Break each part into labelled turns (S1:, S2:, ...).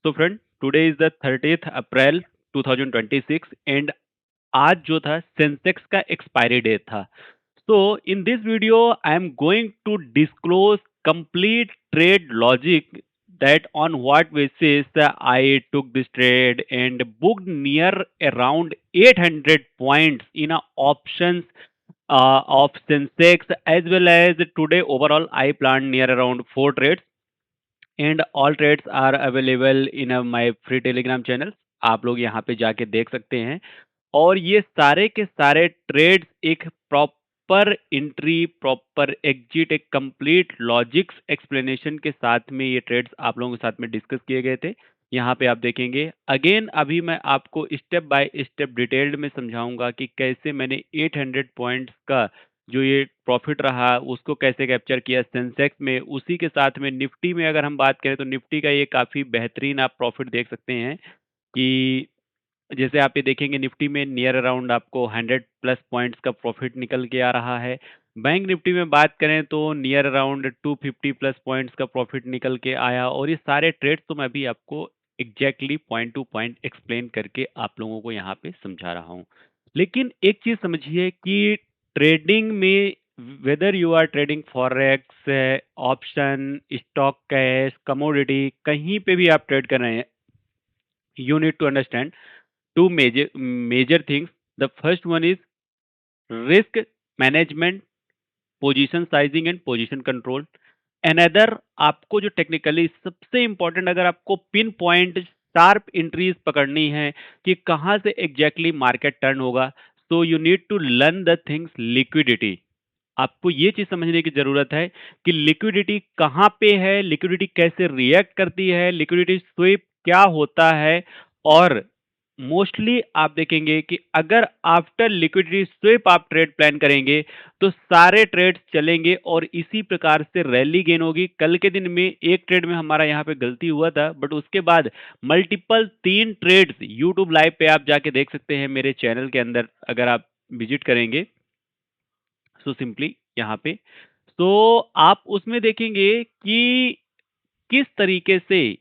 S1: So friend, today is the 30th April 2026 and आज जो था सेंसेक्स का एक्सपायरी डेट था. So in this video I am going to disclose complete trade logic that on what basis I took this trade and booked near around 800 points in a options of Sensex, as well as today overall I planned near around 4 trades and all trades are available in my free Telegram channel. आप लोग यहाँ पे जाके देख सकते हैं. और ये सारे के सारे ट्रेड्स एक प्रॉपर एंट्री, प्रॉपर एग्जिट, एक कंप्लीट लॉजिक्स एक्सप्लेनेशन के साथ में ये ट्रेड्स आप लोगों के साथ में डिस्कस किए गए थे. यहाँ पे आप देखेंगे अगेन. अभी मैं आपको स्टेप बाय स्टेप डिटेल्ड में समझाऊंगा कि कैसे मैंने 800 पॉइंट्स का जो ये प्रॉफिट रहा उसको कैसे कैप्चर किया सेंसेक्स में. उसी के साथ में निफ्टी में अगर हम बात करें तो निफ्टी का ये काफ़ी बेहतरीन आप प्रॉफिट देख सकते हैं कि जैसे आप ये देखेंगे निफ्टी में नियर अराउंड आपको 100 प्लस पॉइंट्स का प्रॉफिट निकल के आ रहा है. बैंक निफ्टी में बात करें तो नियर अराउंड 250 प्लस पॉइंट्स का प्रॉफिट निकल के आया. और ये सारे ट्रेड्स तो मैं अभी आपको exactly point two point explain करके आप लोगों को यहाँ पे समझा रहा हूँ. लेकिन एक चीज़ समझिए कि ट्रेडिंग में whether you are trading forex, option, stock, cash, commodity, कहीं पे भी आप ट्रेड कर रहे हैं, you need to understand two major things. The first one is risk management, position sizing and position control. Another, आपको जो टेक्निकली सबसे इंपॉर्टेंट, अगर आपको पिन पॉइंट शार्प एंट्रीज पकड़नी है कि कहाँ से एग्जैक्टली मार्केट टर्न होगा, so you need to learn the things liquidity. आपको ये चीज समझने की जरूरत है कि लिक्विडिटी कहाँ पे है, लिक्विडिटी कैसे रिएक्ट करती है, लिक्विडिटी स्वीप क्या होता है. और मोस्टली आप देखेंगे कि अगर आफ्टर लिक्विडिटी स्वीप आप ट्रेड प्लान करेंगे तो सारे ट्रेड्स चलेंगे और इसी प्रकार से रैली गेन होगी. कल के दिन में एक ट्रेड में हमारा यहाँ पे गलती हुआ था, बट उसके बाद मल्टीपल 3 ट्रेड्स यूट्यूब लाइव पे आप जाके देख सकते हैं मेरे चैनल के अंदर अगर आप विजिट करेंगे. सो सिंपली यहाँ पे तो आप उसमें देखेंगे कि किस तरीके से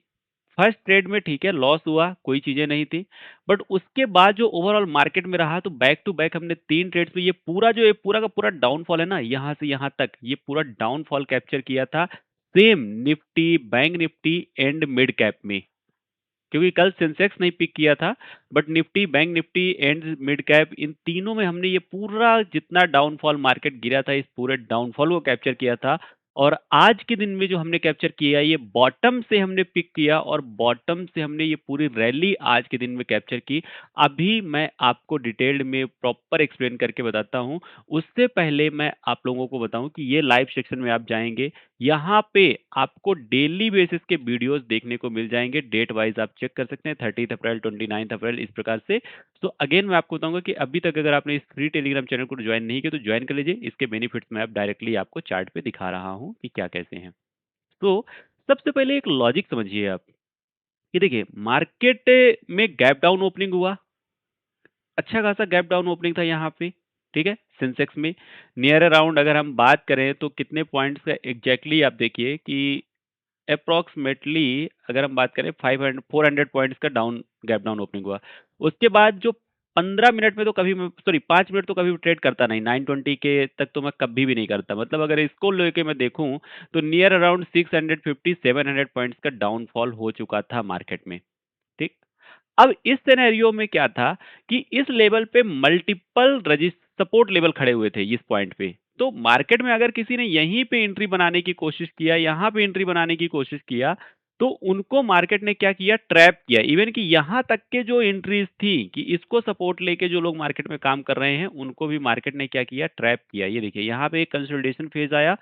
S1: फर्स्ट ट्रेड में ठीक है लॉस हुआ, कोई चीजें नहीं थी, बट उसके बाद जो ओवरऑल मार्केट में रहा तो बैक टू बैक हमने 3 ट्रेड्स में ये पूरा जो ये पूरा का पूरा डाउनफॉल है ना, यहाँ से यहाँ तक ये पूरा डाउनफॉल कैप्चर किया था. Same Nifty, bank Nifty and mid cap में, क्योंकि कल सेंसेक्स नहीं पिक किया था, but Nifty, bank Nifty and mid cap, इन तीनों में हमने ये पूरा जितना डाउनफॉल मार्केट गिरा था इस पूरे डाउनफॉल को कैप्चर किया था. और आज के दिन में जो हमने कैप्चर किया ये बॉटम से हमने पिक किया और बॉटम से हमने ये पूरी रैली आज के दिन में कैप्चर की. अभी मैं आपको डिटेल्ड में प्रॉपर एक्सप्लेन करके बताता हूँ. उससे पहले मैं आप लोगों को बताऊं कि ये लाइव सेक्शन में आप जाएंगे, यहाँ पे आपको डेली बेसिस के वीडियोस देखने को मिल जाएंगे. डेट वाइज आप चेक कर सकते हैं, 30 अप्रैल, 29 अप्रैल, इस प्रकार से. तो अगेन मैं आपको बताऊंगा कि अभी तक अगर आपने इस फ्री टेलीग्राम चैनल को ज्वाइन नहीं किया तो ज्वाइन कर लीजिए. इसके बेनिफिट्स मैं अब डायरेक्टली आपको चार्ट पे दिखा रहा हूँ कि क्या कैसे हैं. तो सबसे पहले एक लॉजिक समझिए आप कि देखिए मार्केट में गैप डाउन ओपनिंग हुआ, अच्छा खासा गैप डाउन ओपनिंग था यहाँ पे, ठीक है. सेंसेक्स में नियर अराउंड अगर हम बात करें तो कितने पॉइंट्स का एग्जैक्टली आप देखिए कि अप्रॉक्सीमेटली अगर हम बात करें 500 400 पॉइंट्स का डाउन गैप डाउन ओपनिंग हुआ. उसके बाद जो 15 मिनट में तो कभी मैं, सॉरी 5 मिनट तो कभी भी ट्रेड करता नहीं, 920 के तक तो मैं कभी भी नहीं करता. मतलब अगर इसको लेके मैं देखूं तो नियर अराउंड 650 700 पॉइंट्स का डाउनफॉल हो चुका था मार्केट में, ठीक. अब इस सिनेरियो में क्या था कि इस लेवल पे मल्टीपल सपोर्ट लेवल खड़े हुए थे इस पॉइंट पे. तो मार्केट में अगर किसी ने यहीं पे एंट्री बनाने की कोशिश किया, यहाँ पे एंट्री बनाने की कोशिश किया, तो उनको मार्केट ने क्या किया, ट्रैप किया. इवन कि यहाँ तक के जो एंट्रीज थी कि इसको सपोर्ट लेके जो लोग मार्केट में काम कर रहे हैं उनको भी मार्केट ने क्या किया, ट्रैप किया. ये देखिए यहाँ पे एक कंसोलिडेशन फेज आया,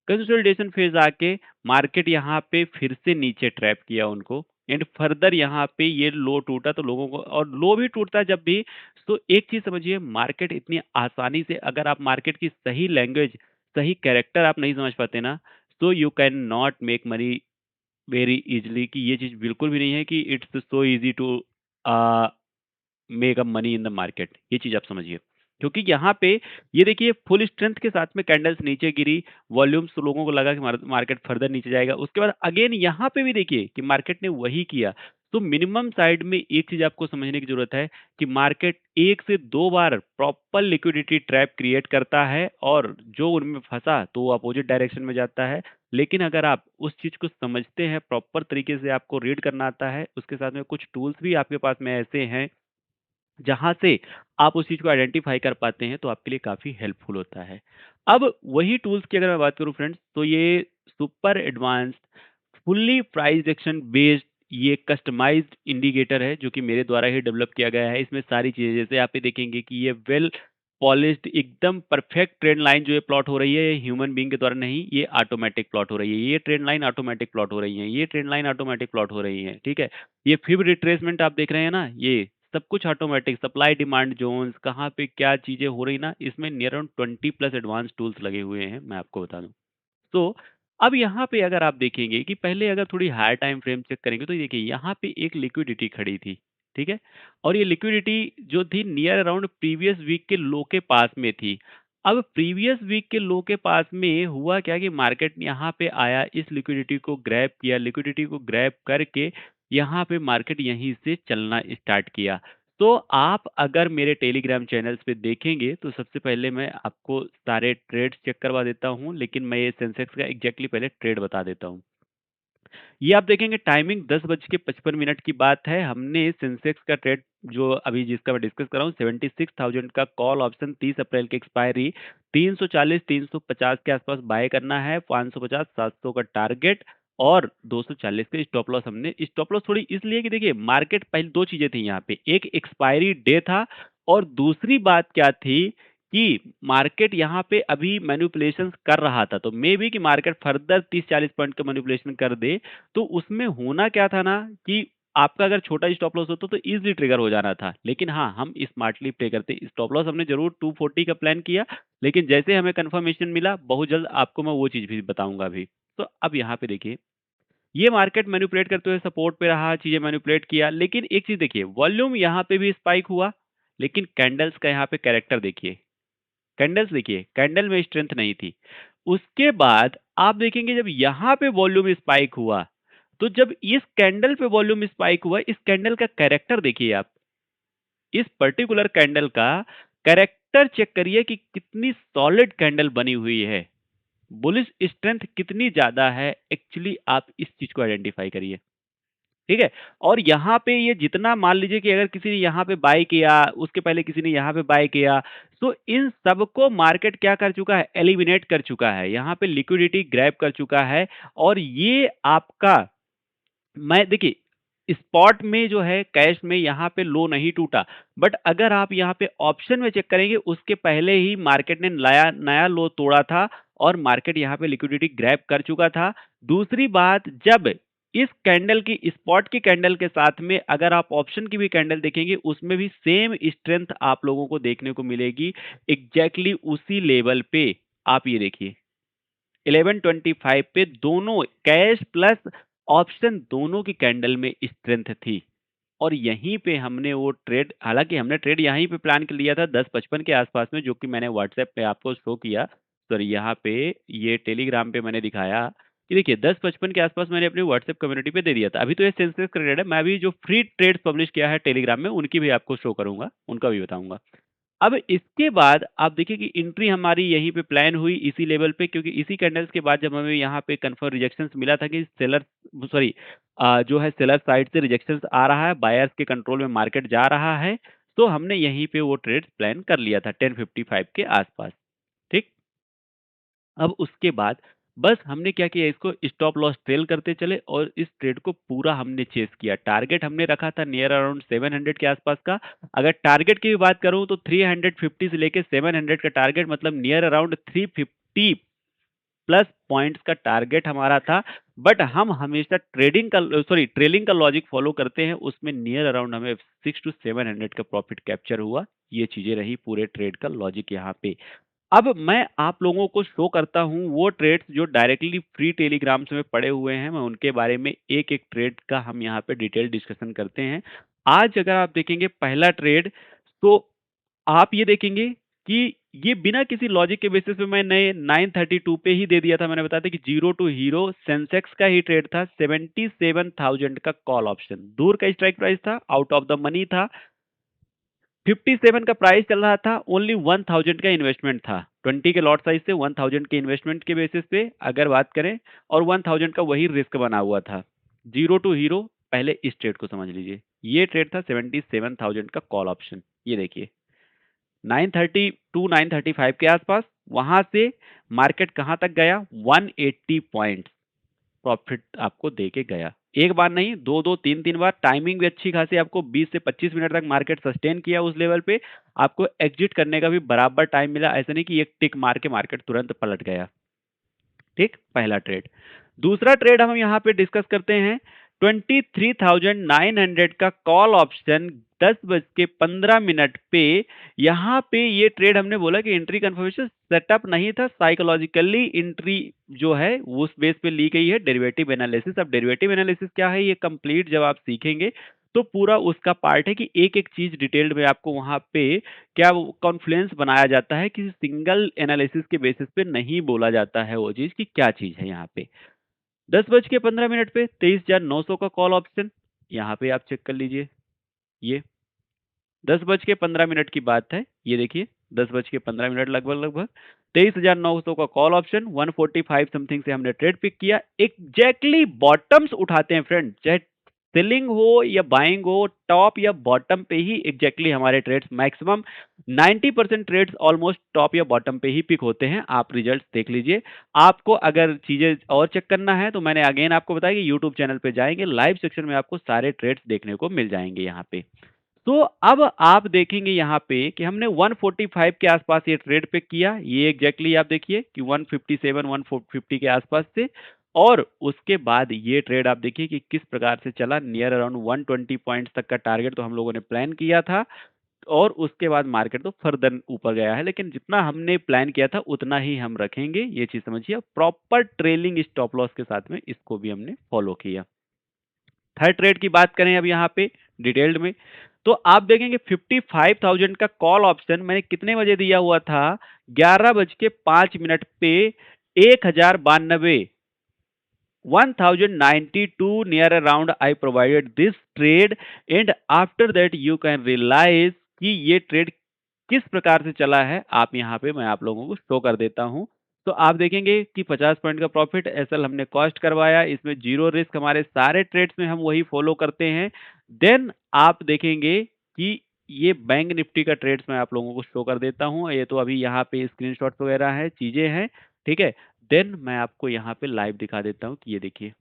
S1: कंसोलिडेशन फेज आके मार्केट यहाँ पे फिर से नीचे ट्रैप किया उनको. एंड फर्दर यहाँ पे ये लो टूटा तो लोगों को, और लो भी टूटता है जब भी, तो एक चीज समझिए मार्केट इतनी आसानी से, अगर आप मार्केट की सही लैंग्वेज, सही कैरेक्टर आप नहीं समझ पाते ना, तो you can not make money very easily. कि ये चीज बिल्कुल भी नहीं है कि it's so easy to make a money in the market. ये चीज आप समझिए, क्योंकि यहाँ पे ये देखिए फुल स्ट्रेंथ के साथ में कैंडल्स नीचे गिरी, वॉल्यूम्स तो लोगों को लगा कि मार्केट फर्दर नीचे जाएगा. उसके बाद अगेन यहाँ पे भी देखिए कि मार्केट ने वही किया. तो मिनिमम साइड में एक चीज़ आपको समझने की ज़रूरत है कि मार्केट 1 से 2 बार प्रॉपर लिक्विडिटी ट्रैप क्रिएट करता है और जो उनमें फँसा तो वो अपोज़िट डायरेक्शन में जाता है। लेकिन अगर आप उस चीज़ को समझते हैं, प्रॉपर तरीके से आपको रीड करना आता है, उसके साथ में कुछ टूल्स भी आपके पास में ऐसे हैं जहाँ से आप उस चीज़ को आइडेंटिफ़ाई कर पाते हैं, तो आपके लिए काफ़ी हेल्पफुल होता है। अब वही टूल्स की अगर मैं बात करूँ फ्रेंड्स, तो ये super advanced fully price action based ये कस्टमाइज्ड इंडिकेटर है, जो कि मेरे द्वारा ही डेवलप किया गया है। इसमें सारी चीज़ें जैसे आप ये देखेंगे कि ये वेल पॉलिश्ड एकदम परफेक्ट ट्रेंड लाइन जो ये प्लॉट हो रही है, ये ह्यूमन बीइंग के द्वारा नहीं, ये ऑटोमैटिक प्लॉट हो रही है। ये ट्रेंड लाइन ऑटोमैटिक प्लॉट हो रही है, ये ट्रेंड लाइन ऑटोमैटिक प्लॉट हो रही है, ठीक है? ये फिब रिट्रेसमेंट आप देख रहे हैं ना, ये सब कुछ ऑटोमैटिक सप्लाई डिमांड ज़ोन्स कहाँ पे क्या चीज़ें हो रही ना, इसमें near around 20 plus advance tools लगे हुए हैं, मैं आपको बता दूँ। तो अब यहाँ पे अगर आप देखेंगे कि पहले अगर थोड़ी हायर टाइम फ्रेम चेक करेंगे तो देखिए यहाँ पे एक लिक्विडिटी खड़ी थी, ठीक है? और ये लिक्विडिटी जो थी नियर अराउंड प्रीवियस वीक के लो के पास में थी। अब प्रीवियस वीक के लो के पास में हुआ क्या कि मार्केट यहाँ पे आया, इस लिक्विडिटी को ग्रैब किया, लिक्विडिटी को ग्रैब करके यहाँ पे मार्केट यहीं से चलना स्टार्ट किया। तो आप अगर मेरे टेलीग्राम चैनल्स पे देखेंगे तो सबसे पहले मैं आपको सारे ट्रेड्स चेक करवा देता हूँ, लेकिन मैं ये सेंसेक्स का एग्जैक्टली पहले ट्रेड बता देता हूँ। ये आप देखेंगे टाइमिंग 10:55 की बात है। हमने सेंसेक्स का ट्रेड जो अभी जिसका मैं डिस्कस कर रहा हूँ 76,000 का कॉल ऑप्शन 30 अप्रैल की एक्सपायरी 340 350 के आसपास बाय करना है, 550 700 का टारगेट और 240 का स्टॉप लॉस। हमने स्टॉप लॉस थोड़ी इसलिए कि देखिए मार्केट पहले दो चीजें थी यहाँ पे, एक एक्सपायरी डे था और दूसरी बात क्या थी कि मार्केट यहाँ पे अभी मैनिपुलेशंस कर रहा था, तो मे बी कि मार्केट फर्दर 30-40 पॉइंट का मैनिपुलेशन कर दे। तो उसमें होना क्या था ना कि आपका अगर छोटा स्टॉप लॉस होता तो इजीली ट्रिगर हो जाना था, लेकिन हाँ हम स्मार्टली प्ले करते। स्टॉप लॉस हमने जरूर 240 का प्लान किया, लेकिन जैसे हमें कंफर्मेशन मिला बहुत जल्द आपको मैं वो चीज भी बताऊंगा अभी। तो अब यहाँ पे देखिए ये मार्केट मैनिपुलेट करते हुए सपोर्ट पे रहा, चीजें मैनिपुलेट किया, लेकिन एक चीज देखिए वॉल्यूम यहाँ पे भी स्पाइक हुआ, लेकिन कैंडल्स का यहाँ पे कैरेक्टर देखिए, कैंडल्स देखिए, कैंडल में स्ट्रेंथ नहीं थी। उसके बाद आप देखेंगे जब यहाँ पे वॉल्यूम स्पाइक हुआ, तो जब इस कैंडल पे वॉल्यूम स्पाइक हुआ, इस कैंडल का कैरेक्टर देखिए आप, इस पर्टिकुलर कैंडल का कैरेक्टर चेक करिए कि कितनी सॉलिड कैंडल बनी हुई है, बुलिश स्ट्रेंथ कितनी ज्यादा है, एक्चुअली आप इस चीज को आइडेंटिफाई करिए। ठीक है? और यहाँ पे ये जितना मान लीजिए कि अगर किसी ने यहाँ पे बाय किया, उसके पहले किसी ने यहाँ पे बाय किया, तो इन सबको मार्केट क्या कर चुका है? एलिमिनेट कर चुका है। यहाँ पे लिक्विडिटी ग्रैब कर चुका है और ये आपका मैं देखिए स्पॉट में जो है कैश में यहाँ पे लो नहीं टूटा, बट अगर आप यहाँ पे ऑप्शन में चेक करेंगे उसके पहले ही मार्केट ने नया नया लो तोड़ा था और मार्केट यहाँ पे लिक्विडिटी ग्रैब कर चुका था। दूसरी बात, जब इस कैंडल की स्पॉट की कैंडल के साथ में अगर आप ऑप्शन की भी कैंडल देखेंगे उसमें भी सेम स्ट्रेंथ आप लोगों को देखने को मिलेगी, एग्जैक्टली उसी लेवल पे। आप ये देखिए 1125 पे दोनों कैश प्लस ऑप्शन दोनों की कैंडल में स्ट्रेंथ थी और यहीं पे हमने वो ट्रेड, हालांकि हमने ट्रेड यहीं पे प्लान कर लिया था 10:55 के आसपास में, जो कि मैंने व्हाट्सएप पे आपको शो किया। सॉरी यहाँ पे ये टेलीग्राम पे मैंने दिखाया कि देखिए 10:55 के आसपास मैंने अपनी व्हाट्सएप कम्युनिटी पे दे दिया था। अभी तो ये सेंसेक्स का ट्रेड है, मैं अभी जो फ्री ट्रेड पब्लिश किया है टेलीग्राम में उनकी भी आपको शो करूंगा, उनका भी बताऊंगा। अब इसके बाद आप देखिए कि एंट्री हमारी यहीं पे प्लान हुई इसी लेवल पे, क्योंकि इसी कैंडल्स के बाद जब हमें यहाँ पे कंफर्म रिजेक्शंस मिला था कि सेलर सॉरी जो है सेलर साइड से रिजेक्शंस आ रहा है, बायर्स के कंट्रोल में मार्केट जा रहा है, तो हमने यहीं पे वो ट्रेड प्लान कर लिया था 10:55 के आसपास। ठीक, अब उसके बाद बस हमने क्या किया, इसको स्टॉप लॉस ट्रेल करते चले और इस ट्रेड को पूरा हमने चेस किया। टारगेट हमने रखा था नियर अराउंड 700 के आसपास का। अगर टारगेट की भी बात करूं तो 350 से लेके 700 का टारगेट, मतलब नियर अराउंड 350 प्लस पॉइंट्स का टारगेट हमारा था। बट हम हमेशा ट्रेडिंग का सॉरी ट्रेलिंग का लॉजिक फॉलो करते हैं, उसमें नियर अराउंड हमें 6 to 700 का प्रॉफिट कैप्चर हुआ। ये चीजें रही पूरे ट्रेड का लॉजिक यहाँ पे। अब मैं आप लोगों को शो करता हूँ वो ट्रेड्स जो डायरेक्टली फ्री टेलीग्राम्स में पड़े हुए हैं, मैं उनके बारे में एक-एक ट्रेड का हम यहाँ पे डिटेल डिस्कशन करते हैं। आज अगर आप देखेंगे पहला ट्रेड, तो आप ये देखेंगे कि ये बिना किसी लॉजिक के बेसिस पे मैंने 932 पे ही दे दिया था। मैंने बताया था कि जीरो टू हीरो सेंसेक्स का ही ट्रेड था, 77,000 का कॉल ऑप्शन, दूर का स्ट्राइक प्राइस था, आउट ऑफ द मनी था, 57 का प्राइस चल रहा था, ओनली 1000 का इन्वेस्टमेंट था, 20 के लॉट साइज से 1000 के इन्वेस्टमेंट के बेसिस पे अगर बात करें, और 1000 का वही रिस्क बना हुआ था। जीरो टू हीरो, पहले इस ट्रेड को समझ लीजिए। ये ट्रेड था 77,000 का कॉल ऑप्शन। ये देखिए 930 टू 935 के आसपास, वहां से मार्केट कहां तक गया, 180 पॉइंट प्रॉफिट आपको दे के गया। एक बार नहीं, दो दो तीन तीन बार, टाइमिंग भी अच्छी खासी, आपको 20 से 25 मिनट तक मार्केट सस्टेन किया उस लेवल पे। आपको एग्जिट करने का भी बराबर टाइम मिला, ऐसा नहीं कि एक टिक मार के मार्केट तुरंत पलट गया। ठीक, पहला ट्रेड। दूसरा ट्रेड हम यहाँ पे डिस्कस करते हैं, 23,900 का कॉल ऑप्शन 10:15 पे। यहाँ पे ये ट्रेड हमने बोला कि एंट्री कंफर्मेशन सेटअप नहीं था, साइकोलॉजिकली एंट्री जो है उस बेस पे ली गई है, डेरिवेटिव एनालिसिस। अब डेरिवेटिव एनालिसिस क्या है, ये कंप्लीट जब आप सीखेंगे तो पूरा उसका पार्ट है कि एक एक चीज डिटेल्ड में आपको वहां पे क्या कॉन्फ्लुएंस बनाया जाता है, किसी सिंगल एनालिसिस के बेसिस पे नहीं बोला जाता है वो चीज कि क्या चीज है। यहाँ पे 10:15 पे 23,900 का कॉल ऑप्शन, यहाँ पे आप चेक कर लीजिए। ये 10:15 की बात है, ये देखिए 10:15 लगभग लगभग 23,900 का कॉल ऑप्शन, 145 समथिंग से हमने ट्रेड पिक किया। एग्जैक्टली बॉटम्स उठाते हैं फ्रेंड, चाहे सेलिंग हो या बाइंग हो, टॉप या बॉटम पे ही एग्जैक्टली हमारे trades maximum 90% trades almost top या बॉटम पे ही पिक होते हैं। आप रिजल्ट्स देख लीजिए। आपको अगर चीजें और चेक करना है तो मैंने अगेन आपको बताया कि यूट्यूब चैनल पे जाएंगे, लाइव सेक्शन में आपको सारे ट्रेड्स देखने को मिल जाएंगे यहाँ पे। तो अब आप देखेंगे यहाँ पे कि हमने 145 के आसपास ये ट्रेड पे किया, ये एग्जैक्टली आप देखिए कि 157 150 के आसपास से, और उसके बाद ये ट्रेड आप देखिए कि किस प्रकार से चला, नियर अराउंड 120 पॉइंट्स तक का टारगेट तो हम लोगों ने प्लान किया था, और उसके बाद मार्केट तो फर्दर ऊपर गया है, लेकिन जितना हमने प्लान किया था उतना ही हम रखेंगे, ये चीज समझिए। प्रॉपर ट्रेलिंग स्टॉप लॉस के साथ में इसको भी हमने फॉलो किया। थर्ड ट्रेड की बात करें अब यहाँ पे डिटेल्ड में, तो आप देखेंगे 55,000 का कॉल ऑप्शन मैंने कितने बजे दिया हुआ था, 11:05 पे 1092 1092 near around I provided this trade, and after that you can realize कि ये ट्रेड किस प्रकार से चला है। आप यहाँ पे मैं आप लोगों को शो कर देता हूं, तो आप देखेंगे कि 50 पॉइंट का प्रॉफिट एसएल हमने कॉस्ट करवाया, इसमें जीरो रिस्क, हमारे सारे ट्रेड्स में हम वही फॉलो करते हैं। देन आप देखेंगे कि ये बैंक निफ्टी का ट्रेड्स मैं आप लोगों को शो कर देता हूं, ये तो अभी यहाँ पे स्क्रीनशॉट वगैरह है, चीजें हैं, ठीक है। देन मैं आपको यहाँ पे लाइव दिखा देता हूँ कि ये देखिए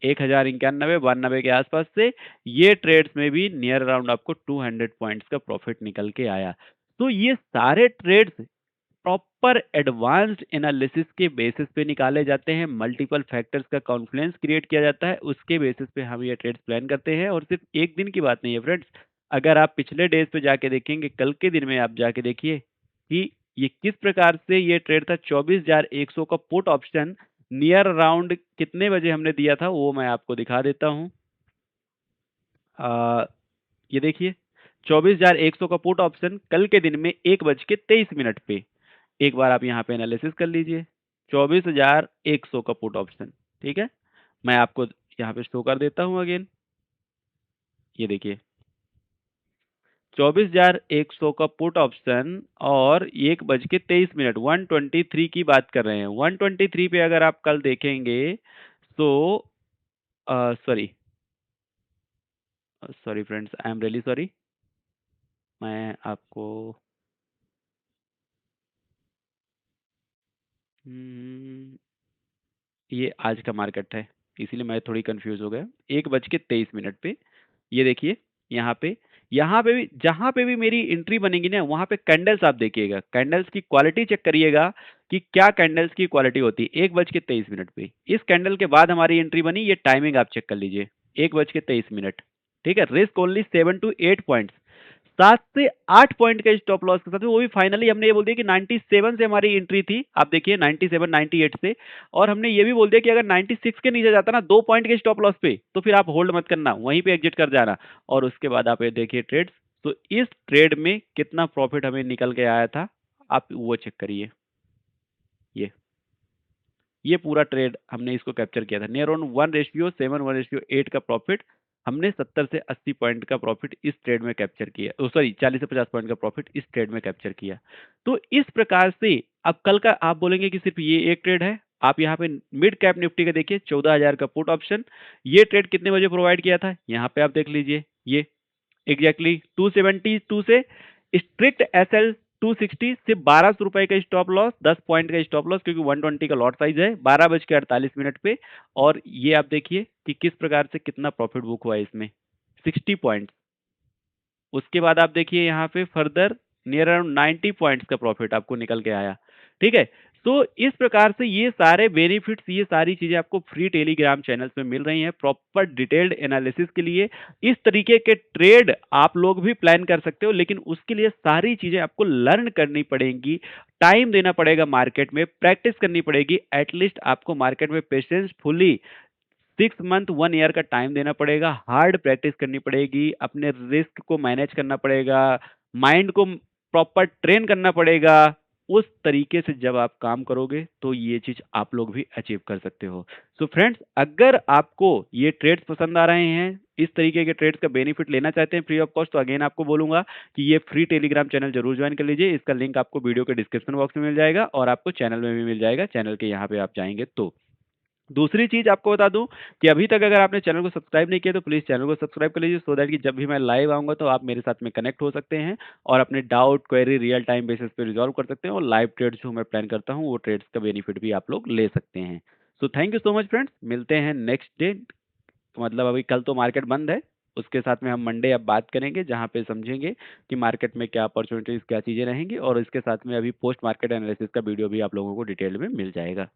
S1: 1091 के आसपास से ये ट्रेड्स में भी नियर अराउंड आपको 200 पॉइंट्स का प्रॉफिट निकल के आया। तो ये सारे ट्रेड्स प्रॉपर एडवांस्ड एनालिसिस के बेसिस पे निकाले जाते हैं, मल्टीपल फैक्टर्स का कॉन्फ्लुएंस क्रिएट किया जाता है, उसके बेसिस पे हम ये ट्रेड्स प्लान करते हैं। और सिर्फ एक दिन की बात नहीं है फ्रेंड्स, अगर आप पिछले डेज पे जाके देखेंगे, कल के दिन में आप जाके देखिए कि ये किस प्रकार से ये ट्रेड था। 24,100 का पुट ऑप्शन नियर अराउंड कितने बजे हमने दिया था वो मैं आपको दिखा देता हूँ। ये देखिए 24,100 का पुट ऑप्शन कल के दिन में 1:23 पे, एक बार आप यहाँ पे एनालिसिस कर लीजिए, 24,100 का पुट ऑप्शन, ठीक है। मैं आपको यहाँ पे शो कर देता हूँ अगेन, ये देखिए 24,100 का पुट ऑप्शन और 1:23, 123 की बात कर रहे हैं। 123 पे अगर आप कल देखेंगे तो sorry sorry friends, I am really sorry, मैं आपको हम्म, ये आज का मार्केट है, इसीलिए मैं थोड़ी कंफ्यूज हो गया। 1:23 पे ये देखिए, यहाँ पे भी जहां पे भी मेरी एंट्री बनेगी ना, वहां पे कैंडल्स आप देखिएगा, कैंडल्स की क्वालिटी चेक करिएगा कि क्या कैंडल्स की क्वालिटी होती है। 1:23 पे इस कैंडल के बाद हमारी एंट्री बनी, ये टाइमिंग आप चेक कर लीजिए, 1:23, ठीक है। रिस्क ओनली 7 to 8 पॉइंट, 7 से 8 पॉइंट का स्टॉप लॉस के साथ में, वो भी फाइनली हमने ये बोल दिया कि 97 से हमारी एंट्री थी, आप देखिए 97 98 से, और हमने ये भी बोल दिया कि अगर 96 के नीचे जाता ना 2 पॉइंट के स्टॉप लॉस पे, तो फिर आप होल्ड मत करना, वहीं पे एग्जिट कर जाना। और उसके बाद आप ये देखिए ट्रेड्स तो इस ट्रेड में कितना प्रॉफिट हमें निकल के आया था, आप वो चेक करिए। ये ये पूरा ट्रेड हमने इसको कैप्चर किया था। नियर ऑन 1:7, 1:8 का प्रॉफिट हमने 70 से 80 पॉइंट का प्रॉफिट इस ट्रेड में कैप्चर किया। सॉरी, 40 से 50 पॉइंट का प्रॉफिट इस ट्रेड में कैप्चर किया। तो इस प्रकार से अब कल का आप बोलेंगे कि सिर्फ ये एक ट्रेड है। आप यहाँ पे मिड कैप निफ्टी का देखिए, 14,000 का पुट ऑप्शन। ये ट्रेड कितने बजे प्रोवाइड किया था, यहाँ पे आप देख लीजिए। ये एग्जैक्टली 272 से स्ट्रिक्ट एसएल 260 से 1200 रुपए का स्टॉप लॉस, 10 पॉइंट का स्टॉप लॉस, क्योंकि 120 का लॉट साइज है, 12:48 पे। और ये आप देखिए कि किस प्रकार से कितना प्रॉफिट बुक हुआ है इसमें, 60 पॉइंट। उसके बाद आप देखिए यहाँ पे फर्दर नियर अराउंड 90 पॉइंट्स का प्रॉफिट आपको निकल के आया। ठीक है। तो इस प्रकार से ये सारे बेनिफिट्स, ये सारी चीजें आपको फ्री टेलीग्राम चैनल्स में मिल रही हैं प्रॉपर डिटेल्ड एनालिसिस के लिए। इस तरीके के ट्रेड आप लोग भी प्लान कर सकते हो, लेकिन उसके लिए सारी चीजें आपको लर्न करनी पड़ेंगी, टाइम देना पड़ेगा, मार्केट में प्रैक्टिस करनी पड़ेगी। एटलीस्ट आपको मार्केट में पेशेंसफुली 6 मंथ 1 ईयर का टाइम देना पड़ेगा, हार्ड प्रैक्टिस करनी पड़ेगी, अपने रिस्क को मैनेज करना पड़ेगा, माइंड को प्रॉपर ट्रेन करना पड़ेगा। उस तरीके से जब आप काम करोगे तो ये चीज आप लोग भी अचीव कर सकते हो। सो फ्रेंड्स, अगर आपको ये ट्रेड्स पसंद आ रहे हैं, इस तरीके के ट्रेड्स का बेनिफिट लेना चाहते हैं फ्री ऑफ कॉस्ट, तो अगेन आपको बोलूंगा कि ये फ्री टेलीग्राम चैनल जरूर ज्वाइन कर लीजिए। इसका लिंक आपको वीडियो के डिस्क्रिप्शन बॉक्स में मिल जाएगा और आपको चैनल में भी मिल जाएगा, चैनल के यहाँ पे आप जाएंगे तो। दूसरी चीज आपको बता दूं कि अभी तक अगर आपने चैनल को सब्सक्राइब नहीं किया तो प्लीज चैनल को सब्सक्राइब कर लीजिए, सो दैट कि जब भी मैं लाइव आऊंगा तो आप मेरे साथ में कनेक्ट हो सकते हैं और अपने doubt query real time basis पे रिजॉल्व कर सकते हैं, और लाइव ट्रेड जो मैं प्लान करता हूं वो ट्रेड्स का बेनिफिट भी आप लोग ले सकते हैं। So thank you so much friends, मिलते हैं नेक्स्ट डे। मतलब अभी कल तो मार्केट बंद है, उसके साथ में हम मंडे अब बात करेंगे, जहां पे समझेंगे कि मार्केट में क्या अपॉर्चुनिटीज, क्या चीजें रहेंगी, और इसके साथ में अभी पोस्ट मार्केट एनालिसिस का वीडियो भी आप लोगों को डिटेल में मिल जाएगा।